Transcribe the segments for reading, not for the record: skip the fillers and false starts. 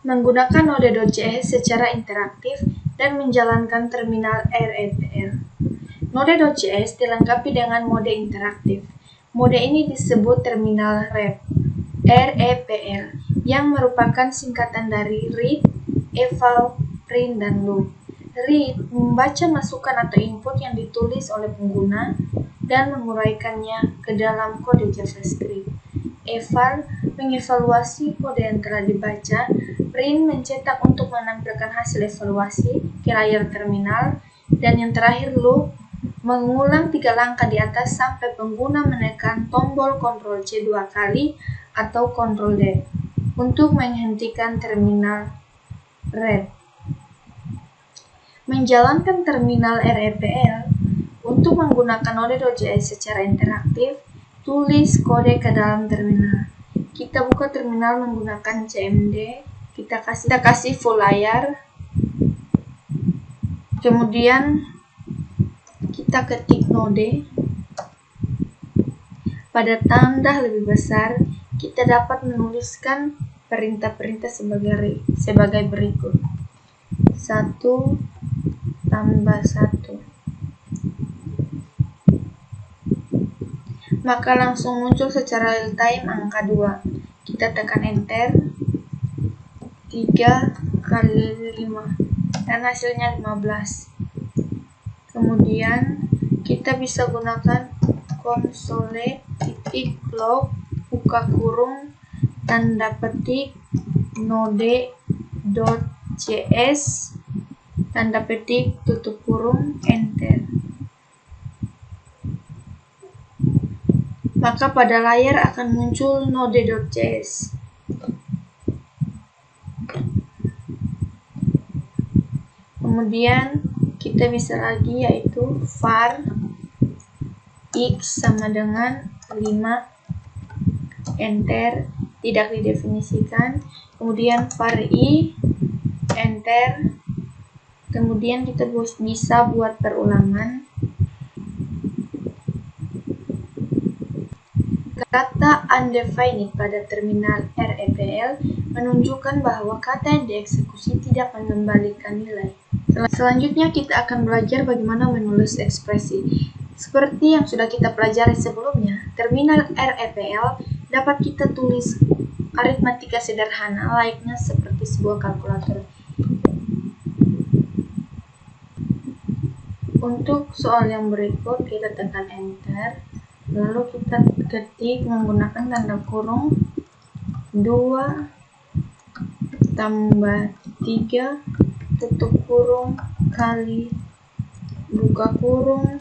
Menggunakan Node.js secara interaktif dan menjalankan terminal REPL. Node.js dilengkapi dengan mode interaktif. Mode ini disebut terminal REPL, yang merupakan singkatan dari read, eval, print, dan loop. Read membaca masukan atau input yang ditulis oleh pengguna dan menguraikannya ke dalam kode JavaScript. Eval mengevaluasi kode yang telah dibaca. Print mencetak untuk menampilkan hasil evaluasi ke layar terminal. Dan yang terakhir, loop mengulang 3 langkah di atas sampai pengguna menekan tombol Ctrl C 2 kali atau Ctrl D untuk menghentikan terminal read. Menjalankan terminal REPL. Untuk menggunakan Node.js secara interaktif, tulis kode ke dalam terminal. Kita buka terminal menggunakan cmd, kita kasih full layar, kemudian kita ketik node. Pada tanda lebih besar, kita dapat menuliskan perintah-perintah sebagai berikut. 1 tambah 1. Maka langsung muncul secara real time angka 2. Kita tekan enter. 3 kali 5. Dan hasilnya 15. Kemudian kita bisa gunakan console.log buka kurung tanda petik node.js tanda petik tutup kurung enter. Maka pada layar akan muncul node.js. Kemudian kita bisa lagi, yaitu var x sama dengan 5 enter, tidak didefinisikan. Kemudian var i enter. Kemudian kita bisa buat perulangan. Kata undefined pada terminal REPL menunjukkan bahwa kata yang dieksekusi tidak mengembalikan nilai. Selanjutnya kita akan belajar bagaimana menulis ekspresi. Seperti yang sudah kita pelajari sebelumnya, terminal REPL dapat kita tulis aritmatika sederhana layaknya seperti sebuah kalkulator. Untuk soal yang berikut, kita tekan enter. Lalu kita ketik menggunakan tanda kurung 2 tambah 3 tutup kurung kali buka kurung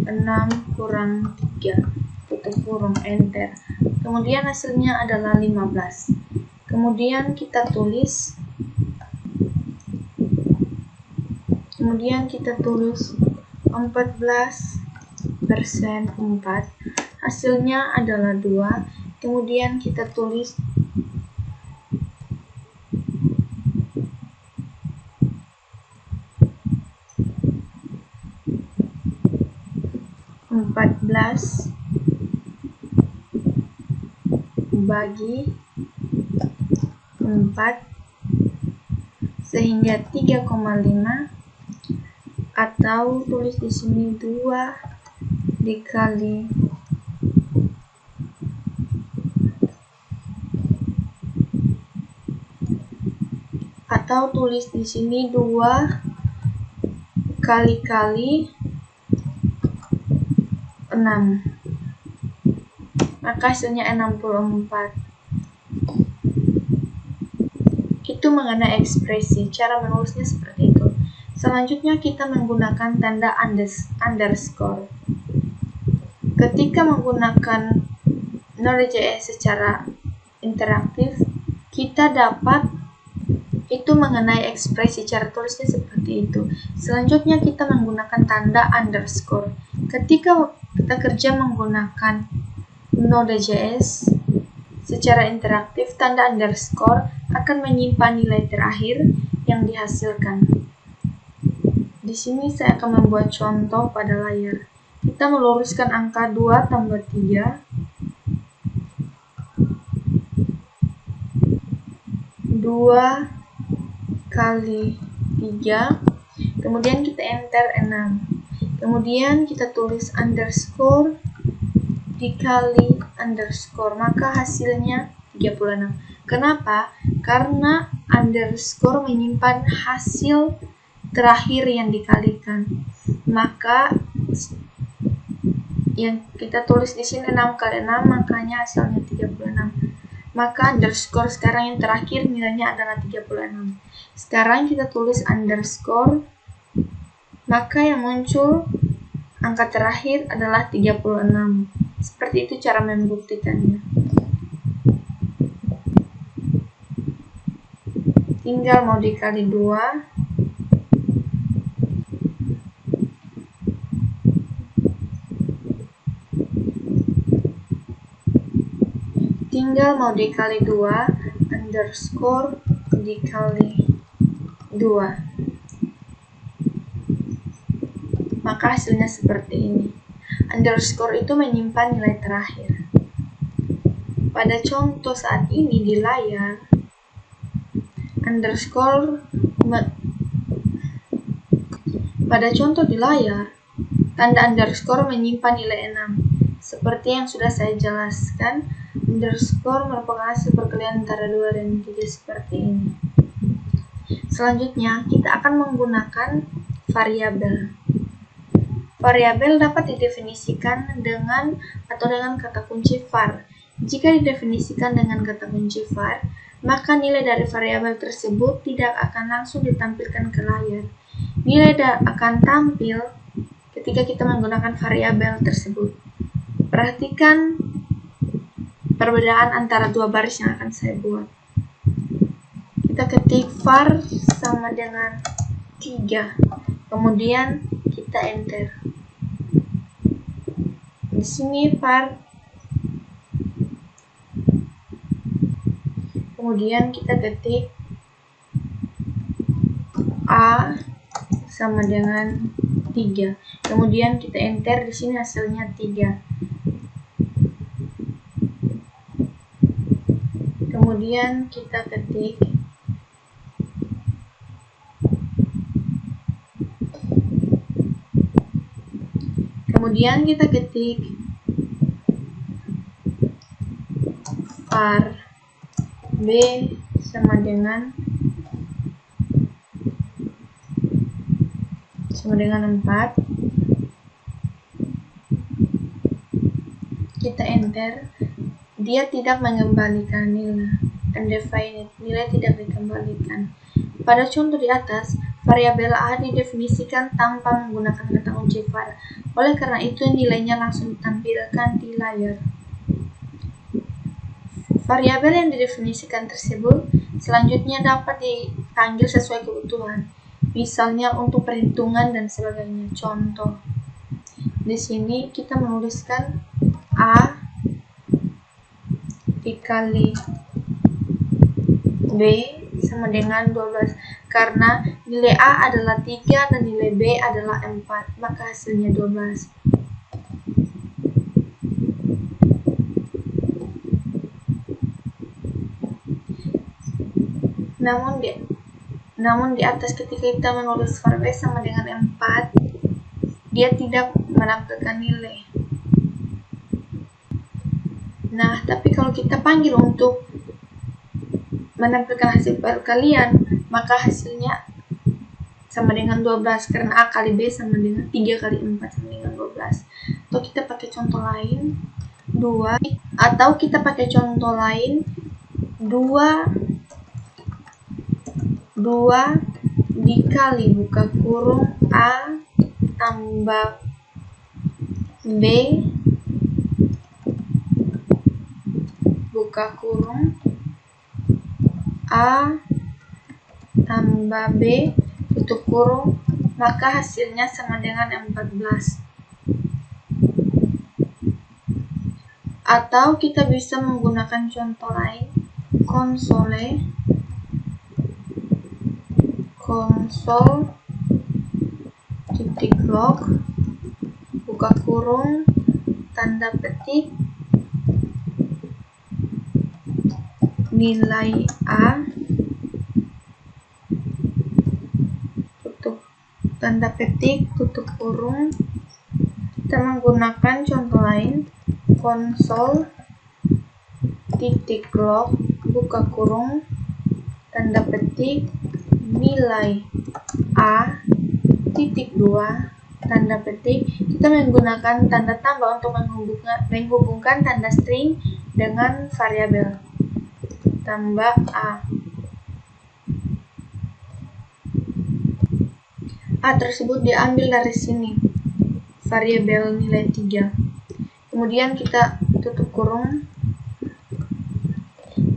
6 kurang 3 tutup kurung enter. Kemudian hasilnya adalah 15. Kemudian kita tulis 14% 4, hasilnya adalah 2. Kemudian kita tulis 14 bagi 4 sehingga 3,5, atau tulis di sini 2 dikali atau tulis di sini 2 kali 6, maka hasilnya 64. Itu mengenai ekspresi, cara menulisnya seperti itu. Selanjutnya kita menggunakan tanda underscore. Ketika menggunakan Node.js secara interaktif, kita dapat itu mengenai ekspresi, cara tulisnya seperti itu. Selanjutnya kita menggunakan tanda underscore. Ketika kita kerja menggunakan Node.js secara interaktif, tanda underscore akan menyimpan nilai terakhir yang dihasilkan. Di sini saya akan membuat contoh pada layar. Kita meluruskan angka 2 tambah 3 2 kali 3, kemudian kita enter 6, kemudian kita tulis underscore dikali underscore, maka hasilnya 36. Kenapa? Karena underscore menyimpan hasil terakhir yang dikalikan, maka yang kita tulis di sini 6 kali 6, makanya hasilnya 36. Maka underscore sekarang yang terakhir nilainya adalah 36. Sekarang kita tulis underscore, maka yang muncul angka terakhir adalah 36. Seperti itu cara membuktikannya. Tinggal mau dikali 2. Tinggal mau dikali 2, underscore dikali 2. Maka hasilnya seperti ini. Underscore itu menyimpan nilai terakhir. Pada contoh saat ini di layar, pada contoh di layar, tanda underscore menyimpan nilai 6. Seperti yang sudah saya jelaskan, underscore merupakan hasil perkalian antara 2 dan 3 seperti ini. Selanjutnya, kita akan menggunakan variabel. Variabel dapat didefinisikan dengan kata kunci var. Jika didefinisikan dengan kata kunci var, maka nilai dari variabel tersebut tidak akan langsung ditampilkan ke layar. Nilai akan tampil ketika kita menggunakan variabel tersebut. Perhatikan perbedaan antara dua baris yang akan saya buat. Kita ketik var sama dengan 3, kemudian kita enter. Di sini var, kemudian kita ketik A sama dengan 3, kemudian kita enter. Di sini hasilnya 3. Kemudian kita ketik var B sama dengan 4. Kita enter. Dia tidak mengembalikan nilai. Undefined, nilai tidak dikembalikan. Pada contoh di atas, variabel A didefinisikan tanpa menggunakan kata kunci var. Oleh karena itu, nilainya langsung ditampilkan di layar. Variabel yang didefinisikan tersebut selanjutnya dapat dipanggil sesuai kebutuhan, misalnya untuk perhitungan dan sebagainya. Contoh, di sini kita menuliskan A dikali B sama dengan 12, karena nilai A adalah 3 dan nilai B adalah 4, maka hasilnya 12. Namun di atas ketika kita menulis var B sama dengan 4, dia tidak menampilkan nilai. Nah, tapi kalau kita panggil untuk menampilkan hasil perkalian, maka hasilnya sama dengan 12, karena A kali B sama dengan 3 kali 4 sama dengan 12. Atau kita pakai contoh lain, 2 dikali buka kurung A tambah B buka kurung A tambah B tutup kurung, maka hasilnya sama dengan 14. Atau kita bisa menggunakan contoh lain, konsol titik log buka kurung tanda petik nilai A tanda petik, tutup kurung. Kita menggunakan contoh lain, konsol titik log, buka kurung, tanda petik, nilai A, titik 2, tanda petik. Kita menggunakan tanda tambah untuk menghubungkan tanda string dengan variabel. Tambah A. A tersebut diambil dari sini, variabel nilai 3. Kemudian kita tutup kurung,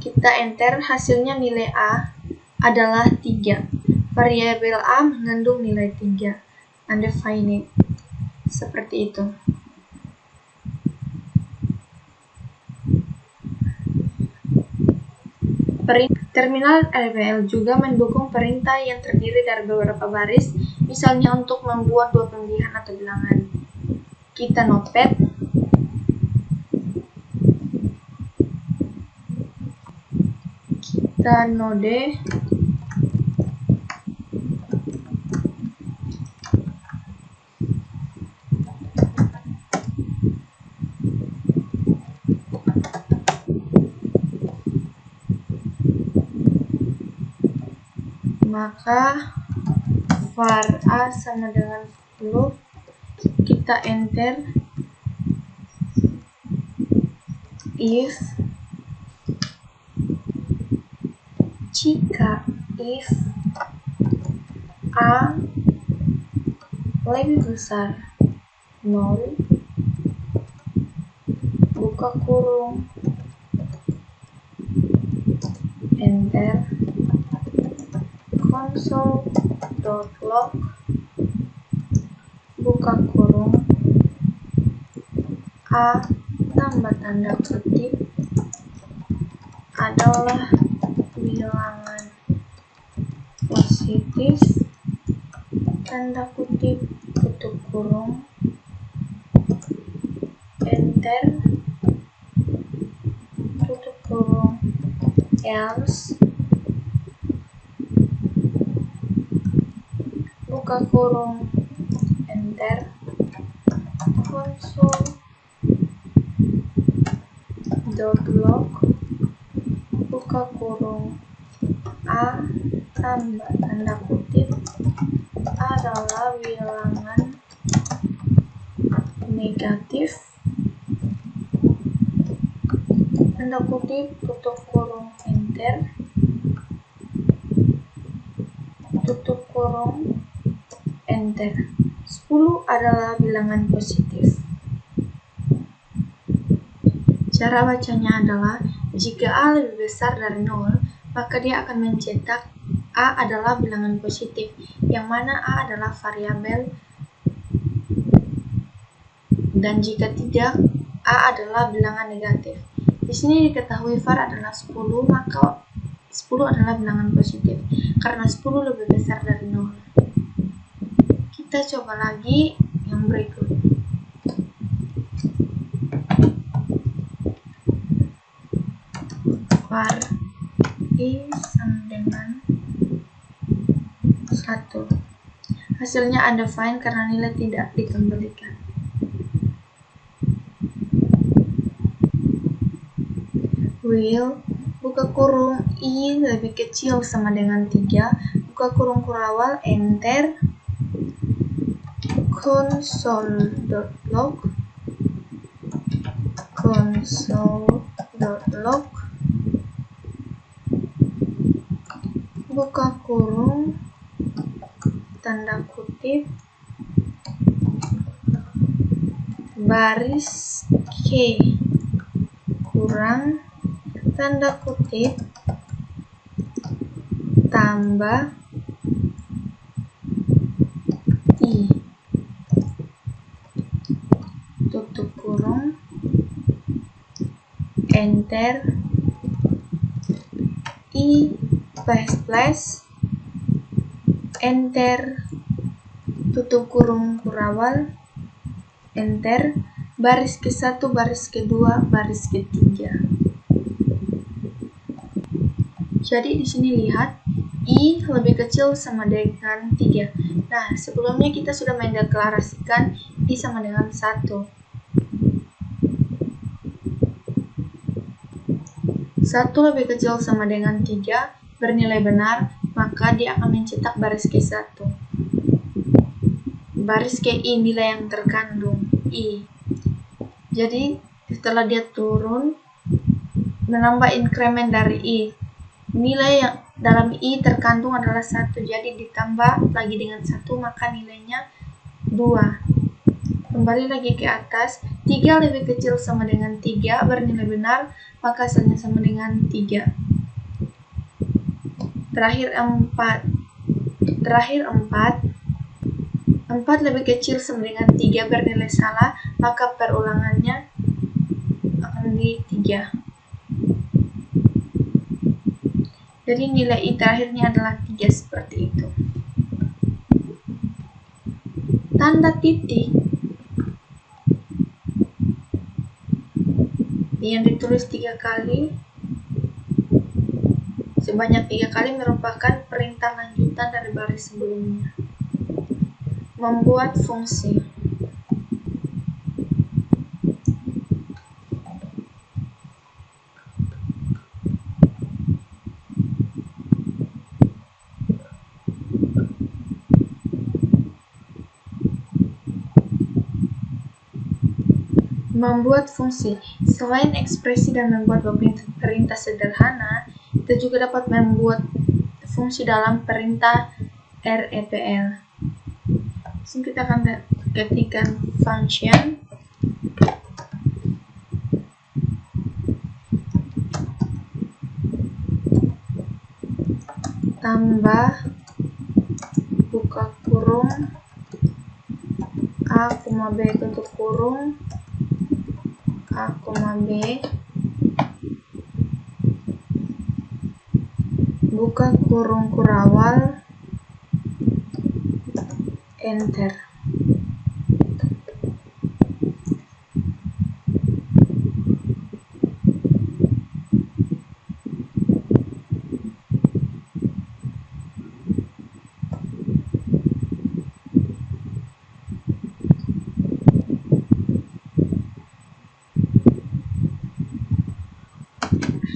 kita enter, hasilnya nilai A adalah 3. Variabel A mengandung nilai 3. Undefined. Seperti itu. Terminal RBL juga mendukung perintah yang terdiri dari beberapa baris, misalnya untuk membuat 2 pemilihan atau bilangan. Kita notepad. Kita node. Maka var A sama dengan 10, kita enter. If A lebih besar 0, buka kurung, enter, console.log, buka kurung, A tambah tanda kutip adalah bilangan positif, tanda kutip, tutup kurung, enter, tutup kurung, else, buka kurung, enter, console.log, buka kurung, A tambah tanda kutip adalah bilangan negatif, tanda kutip, tutup kurung, enter, tutup kurung, enter. 10 adalah bilangan positif. Cara bacanya adalah, jika A lebih besar dari 0, maka dia akan mencetak A adalah bilangan positif, yang mana A adalah variabel, dan jika tidak, A adalah bilangan negatif. Di sini diketahui var adalah 10, maka 10 adalah bilangan positif, karena 10 lebih besar dari 0. Kita coba lagi yang berikut. Var I sama dengan 1. Hasilnya undefined karena nilai tidak dikembalikan. Will, buka kurung, I lebih kecil sama dengan 3, buka kurung kurawal, enter, console.log, buka kurung, tanda kutip, baris K kurang, tanda kutip, tambah I, tutup kurung, enter, I ++, enter, tutup kurung kurawal, enter, baris ke-1, baris ke-2, baris ke-3. Jadi di sini lihat, I lebih kecil sama dengan 3. Nah, sebelumnya kita sudah mendeklarasikan I sama dengan 1. 1 lebih kecil sama dengan 3 bernilai benar, maka dia akan mencetak baris ke-1. Baris ke-I nilai yang terkandung I. Jadi, setelah dia turun, menambah inkremen dari I. Nilai yang dalam I terkandung adalah 1, jadi ditambah lagi dengan 1, maka nilainya 2. Kembali lagi ke atas, 3 lebih kecil sama dengan 3 bernilai benar, maka hasilnya sama dengan 3. Terakhir 4 lebih kecil sama dengan 3 bernilai salah, maka perulangannya akan di 3. Jadi nilai I terakhirnya adalah 3 seperti itu. Tanda titik yang ditulis 3 kali sebanyak 3 kali merupakan perintah lanjutan dari baris sebelumnya. Membuat fungsi. Membuat fungsi. Selain ekspresi dan membuat perintah sederhana, kita juga dapat membuat fungsi dalam perintah REPL. Langsung kita akan ketikkan function tambah buka kurung A, B tutup kurung A, B buka kurung kurawal enter.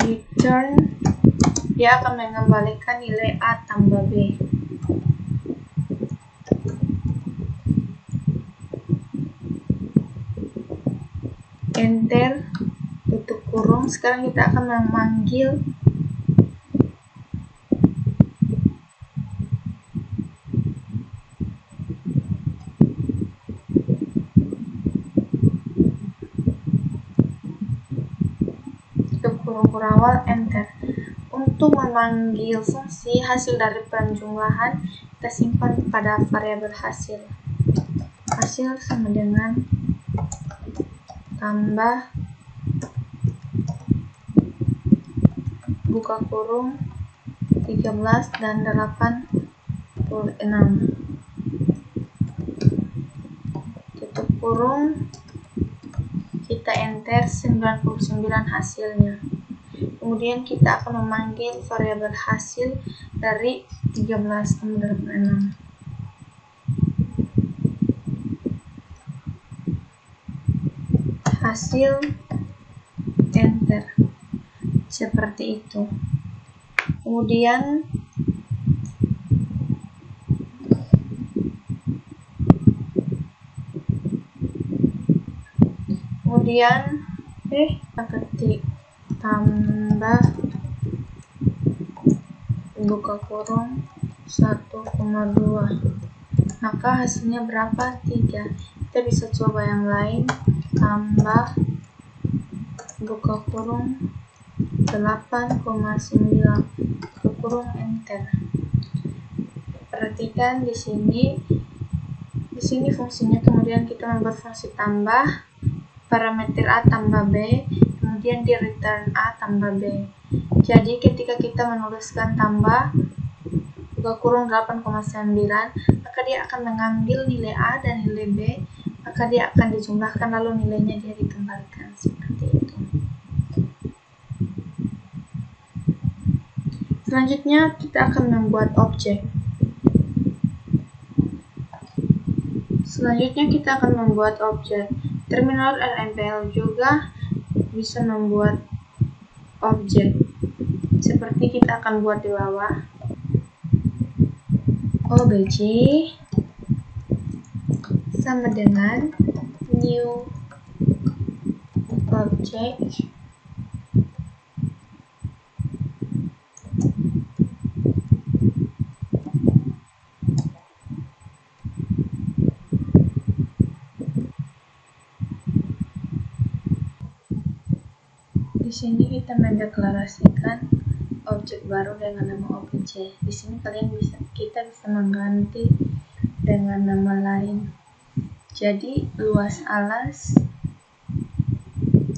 Return, dia akan mengembalikan nilai A tambah B. Enter, tutup kurung. Sekarang kita akan memanggil tutup kurung kurawal enter. Untuk memanggil fungsi hasil dari penjumlahan, kita simpan pada variabel hasil. Hasil sama dengan tambah buka kurung 13 dan 86 tutup kurung, kita enter 99 hasilnya. Kemudian kita akan memanggil variabel hasil dari 13 tambah 86. Hasil enter seperti itu. Kemudian ketik tambah buka kurung 1,2, maka hasilnya berapa? 3. Kita bisa coba yang lain, tambah buka kurung 8,9 buka kurung enter. Perhatikan di sini fungsinya, kemudian kita membuat fungsi tambah parameter A tambah B, kemudian di return A tambah B. Jadi ketika kita menuliskan tambah buka kurung 8,9, maka dia akan mengambil nilai A dan nilai B, maka dia akan dijumlahkan lalu nilainya dia dikembalikan seperti itu. Selanjutnya kita akan membuat objek. Terminal RMPL juga bisa membuat objek. Seperti kita akan buat di bawah. OBJ sama dengan new object di sini kita mendeklarasikan objek baru dengan nama OBJ. Di sini kita bisa mengganti dengan nama lain. Jadi luas alas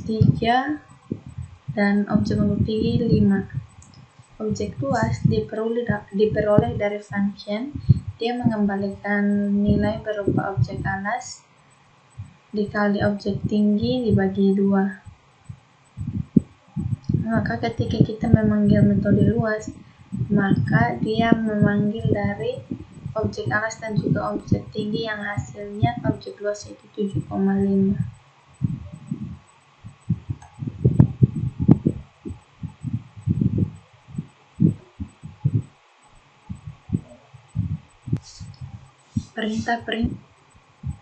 3 dan objek tinggi 5. Objek luas diperoleh dari function. Dia mengembalikan nilai berupa objek alas dikali objek tinggi dibagi 2. Maka ketika kita memanggil metode luas, maka dia memanggil dari objek alas dan juga objek tinggi yang hasilnya objek luas itu 7,5.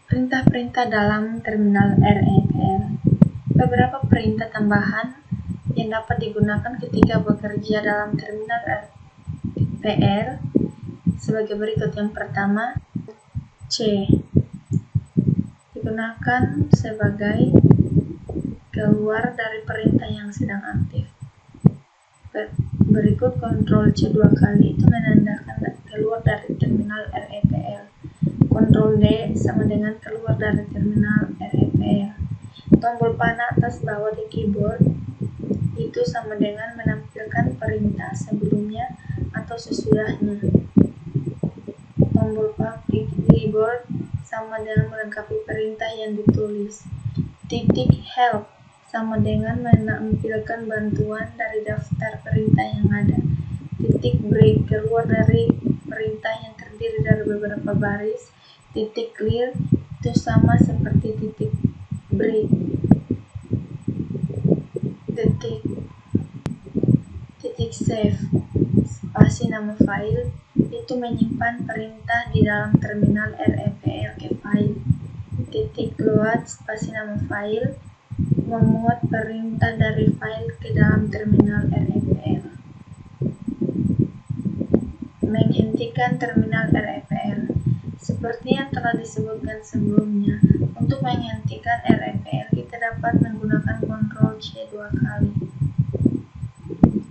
Perintah-perintah dalam terminal RMPL. Beberapa perintah tambahan yang dapat digunakan ketika bekerja dalam terminal RMPL sebagai berikut. Yang pertama, C digunakan sebagai keluar dari perintah yang sedang aktif. Berikut Ctrl C 2 kali itu menandakan keluar dari terminal RMPL. Ctrl D sama dengan keluar dari terminal RMPL. Tombol panah atas bawah di keyboard itu sama dengan menampilkan perintah sebelumnya atau sesudahnya. Tombol pub di keyboard sama dengan melengkapi perintah yang ditulis. Titik help sama dengan menampilkan bantuan dari daftar perintah yang ada. Titik break keluar dari perintah yang terdiri dari beberapa baris. Titik clear itu sama seperti titik break. Titik save spasi nama file itu menyimpan perintah di dalam terminal RMPL ke file. Titik load spasi nama file memuat perintah dari file ke dalam terminal RMPL. Menghentikan terminal RMPL. Seperti yang telah disebutkan sebelumnya, untuk menghentikan RMPL kita dapat menggunakan Ctrl C 2 kali.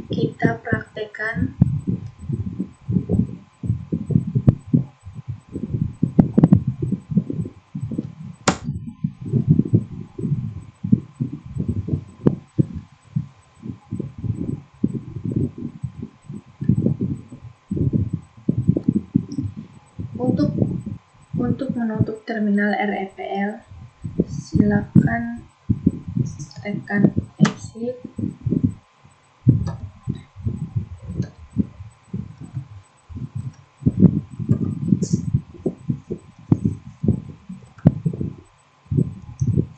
Kita praktekkan. Untuk menutup terminal RMPL, silakan tekan exit.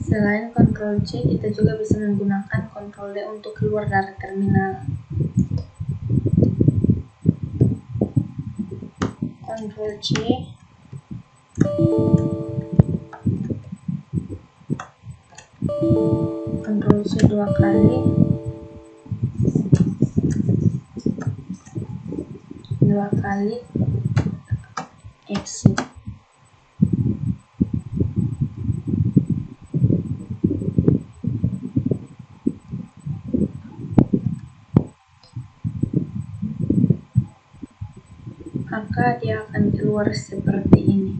Selain Ctrl C, kita juga bisa menggunakan Ctrl D untuk keluar dari terminal. Ctrl C, Ctrl C 2 kali, exit. Maka dia akan keluar seperti ini.